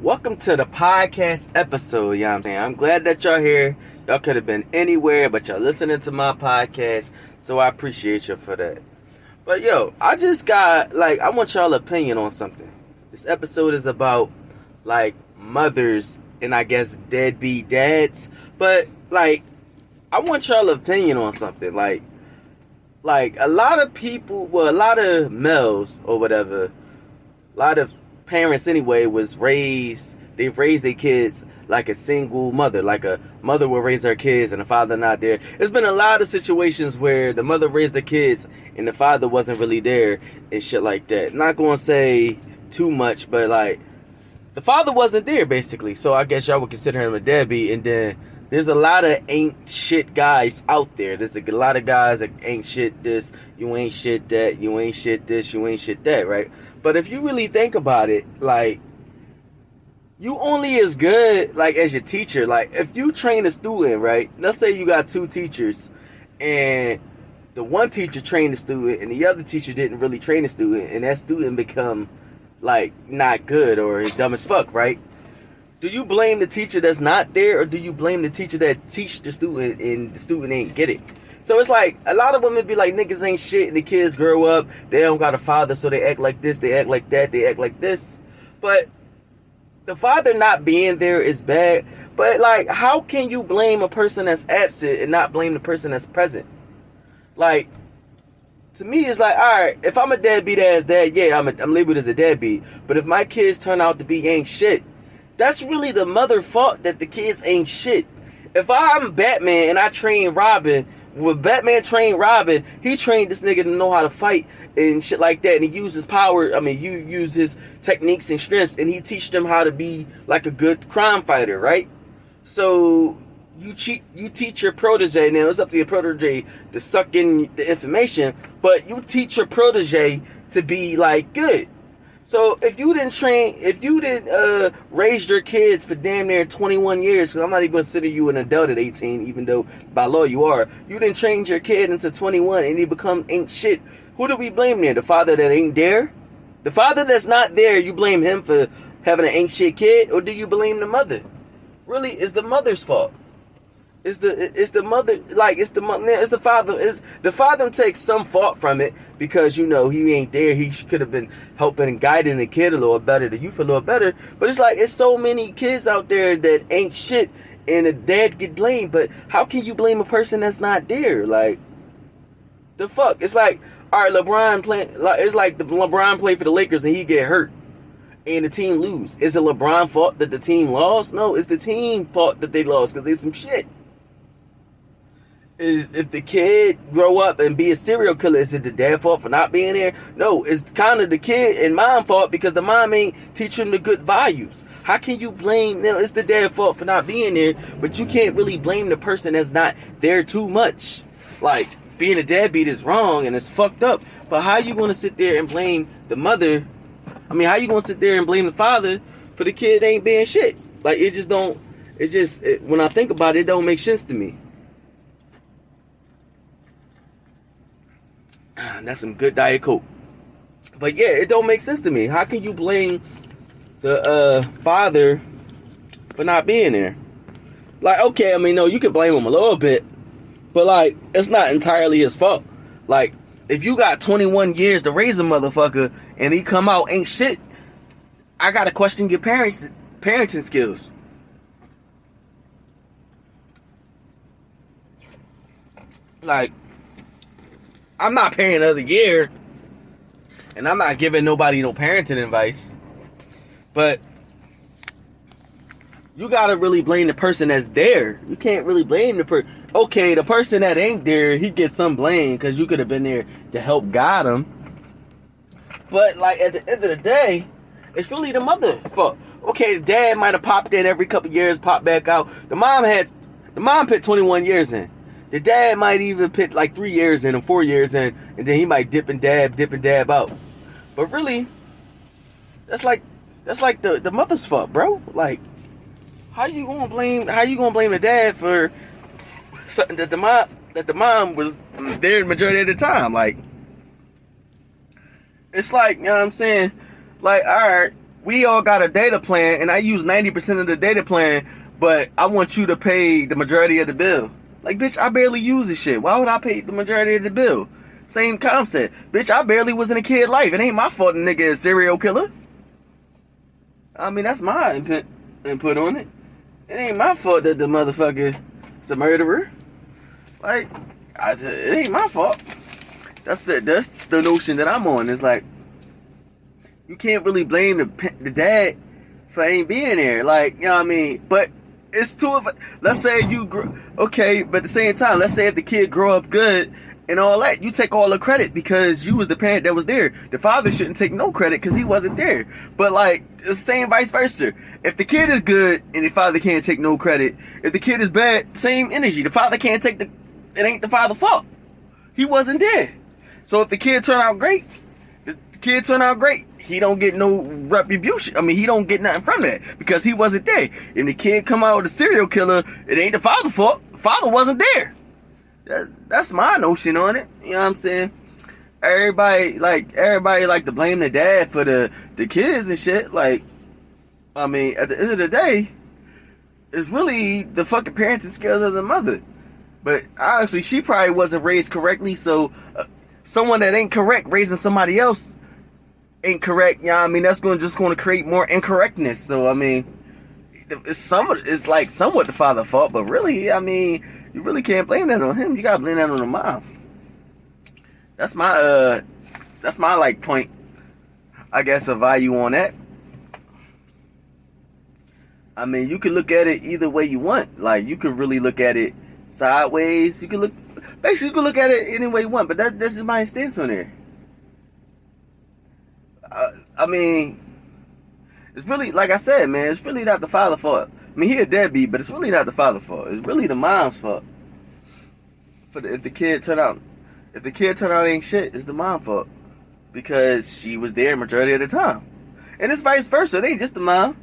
Welcome to the podcast episode, you know what I'm saying? I'm glad that y'all here. Y'all could have been anywhere, but y'all listening to my podcast, so I appreciate you for that. But yo, I just got, I want y'all opinion on something. This episode is about, mothers and I guess deadbeat dads. But, I want y'all opinion on something. Like a lot of people, well, a lot of males or whatever, a lot of parents anyway they've raised their kids like a single mother, like a mother will raise their kids and the father not there. There's been a lot of situations where the mother raised the kids and the father wasn't really there and shit like that. Not gonna say too much, but the father wasn't there basically, so I guess y'all would consider him a deadbeat. And then there's a lot of ain't shit guys out there. There's a lot of guys that ain't shit this, you ain't shit that, you ain't shit this, you ain't shit that, right? But if you really think about it, you only as good, as your teacher. If you train a student, right? Let's say you got two teachers, and the one teacher trained the student, and the other teacher didn't really train the student, and that student become, not good or is dumb as fuck, right? Do you blame the teacher that's not there, or do you blame the teacher that teach the student and the student ain't get it? So it's a lot of women be like, niggas ain't shit, and the kids grow up, they don't got a father, so they act like this, they act like that, they act like this. But the father not being there is bad. But, how can you blame a person that's absent and not blame the person that's present? To me, it's alright, if I'm a deadbeat ass dad, yeah, I'm labeled as a deadbeat. But if my kids turn out to be ain't shit, that's really the mother fault that the kids ain't shit. If I'm Batman and I train Robin, when Batman trained Robin, he trained this nigga to know how to fight and shit like that. And he used his power, you use his techniques and strengths, and he teach them how to be like a good crime fighter, right? So you teach your protege. Now it's up to your protege to suck in the information, but you teach your protege to be good. So if you didn't raise your kids for damn near 21 years, because I'm not even consider you an adult at 18, even though by law you are, you didn't train your kid into 21 and he become ain't shit. Who do we blame there? The father that ain't there? The father that's not there, you blame him for having an ain't shit kid, or do you blame the mother? Really, it's the mother's fault. It's the mother, it's the father. Is the father takes some fault from it because he ain't there. He could have been helping and guiding the kid a little better, the youth a little better. But it's so many kids out there that ain't shit, and the dad get blamed. But how can you blame a person that's not there? The fuck? It's all right, LeBron playing. It's the LeBron played for the Lakers and he get hurt, and the team lose. Is it LeBron's fault that the team lost? No, it's the team fault that they lost because there's some shit. If the kid grow up and be a serial killer, is it the dad fault for not being there? No, it's kind of the kid and mom fault because the mom ain't teaching him the good values. How can you blame, it's the dad fault for not being there, but you can't really blame the person that's not there too much. Being a deadbeat is wrong and it's fucked up, but how you going to sit there and blame the mother? How you going to sit there and blame the father for the kid ain't being shit? When I think about it, it don't make sense to me. That's some good Diet Coke. But yeah, it don't make sense to me. How can you blame the father for not being there? Okay, no, you can blame him a little bit, but it's not entirely his fault. If you got 21 years to raise a motherfucker and he come out ain't shit, I gotta question your parenting skills. I'm not paying another year, and I'm not giving nobody no parenting advice, but you gotta really blame the person that's there. You can't really blame the person. Okay, the person that ain't there, he gets some blame because you could have been there to help guide him. But at the end of the day, it's really the mother's fault. Okay, the dad might have popped in every couple years, popped back out. The mom put 21 years in. The dad might even put 3 years in and 4 years in, and then he might dip and dab out. But really, that's the mother's fault, bro. How you gonna blame the dad for something that the mom was there the majority of the time? It's you know what I'm saying? Alright, we all got a data plan, and I use 90% of the data plan, but I want you to pay the majority of the bill. Like, bitch, I barely use this shit. Why would I pay the majority of the bill? Same concept. Bitch, I barely was in a kid life. It ain't my fault the nigga is a serial killer. I mean, that's my input on it. It ain't my fault that the motherfucker is a murderer. Like, it ain't my fault. That's the notion that I'm on. It's like, you can't really blame the dad for ain't being there. Like, you know what I mean? But it's two of it. Let's say okay, but at the same time, let's say if the kid grow up good and all that, you take all the credit because you was the parent that was there. The father shouldn't take no credit because he wasn't there. But like, it's the same vice versa. If the kid is good and the father can't take no credit, if the kid is bad, same energy. The father can't take it ain't the father's fault. He wasn't there. So if the kid turn out great, he don't get no retribution. I mean, he don't get nothing from that because he wasn't there. And the kid come out with a serial killer, it ain't the father's fault. The father wasn't there. That's my notion on it. You know what I'm saying? Everybody like to blame the dad for the kids and shit. Like, I mean, at the end of the day, it's really the fucking parents' skills as a mother. But honestly, she probably wasn't raised correctly. So someone that ain't correct raising somebody else ain't correct. You know what I mean? That's going to create more incorrectness. So I mean, it's like somewhat the father's fault, but really, I mean, you really can't blame that on him. You gotta blame that on the mom. That's my like point, I guess, of value on that. I mean, you can look at it either way you want. Like, you could really look at it sideways. You can look at it any way you want. But that's just my stance on there. I mean, it's really, like I said, man, it's really not the father's fault. I mean, he a deadbeat, but it's really not the father's fault. It's really the mom's fault. If the kid turn out ain't shit, it's the mom's fault because she was there majority of the time, and it's vice versa. It ain't just the mom.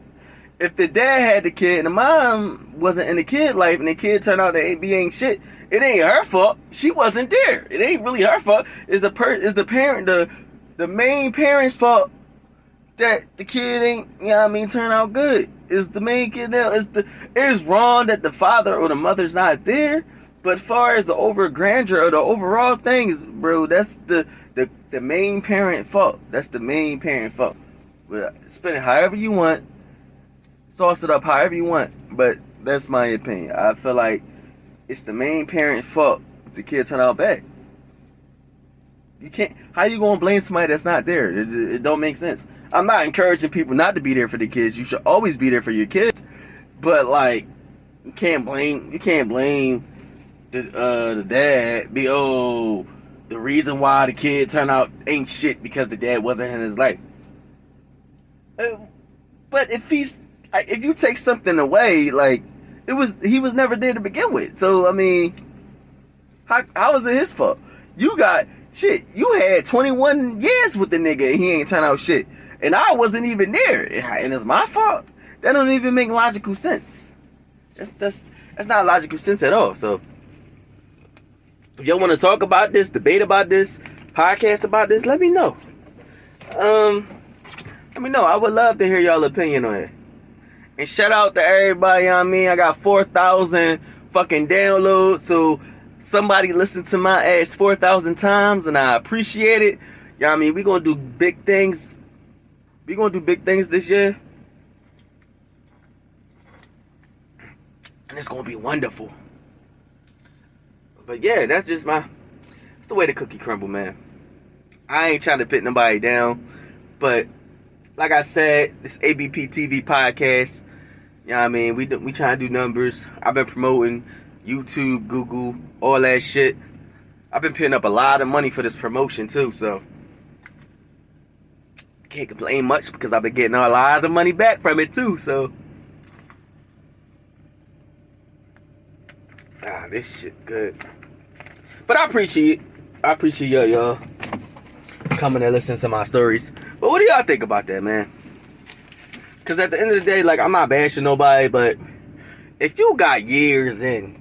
If the dad had the kid and the mom wasn't in the kid life, and the kid turned out that A.B. ain't shit, it ain't her fault. She wasn't there. It ain't really her fault. It's the parent, the main parent's fault that the kid ain't, you know what I mean, turn out good. It's the main kid now. It's wrong that the father or the mother's not there. But as far as the over grandeur or the overall things, bro, that's the main parent fault. That's the main parent fault. But spend it however you want, sauce it up however you want. But that's my opinion. I feel like it's the main parent's fault if the kid turn out bad. You can't. How you gonna blame somebody that's not there? It don't make sense. I'm not encouraging people not to be there for the kids. You should always be there for your kids. But like, you can't blame the dad. The reason why the kid turned out ain't shit because the dad wasn't in his life. But if you take something away, like, he was never there to begin with. So I mean, how is it his fault? You had 21 years with the nigga and he ain't turn out shit. And I wasn't even there. And it's my fault? That don't even make logical sense. That's not logical sense at all. So if y'all want to talk about this, debate about this, podcast about this, let me know. Let me know. I would love to hear y'all opinion on it. And shout out to everybody, you know what I mean? I got 4,000 fucking downloads. So somebody listened to my ass 4,000 times, and I appreciate it. You know what I mean? We're going to do big things. We're going to do big things this year. And it's going to be wonderful. But yeah, that's the way the cookie crumble, man. I ain't trying to put nobody down. But like I said, this A.B.P TV podcast, you know what I mean? We trying to do numbers. I've been promoting YouTube, Google, all that shit. I've been putting up a lot of money for this promotion too, so can't complain much because I've been getting a lot of money back from it too, so this shit good. But I appreciate y'all coming and listening to my stories. But what do y'all think about that, man? Because at the end of the day, like, I'm not bashing nobody, but if you got years in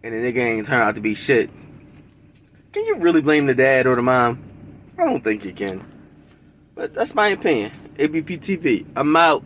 and the nigga ain't turn out to be shit, can you really blame the dad or the mom? I don't think you can. But that's my opinion. A.B.P TV. I'm out.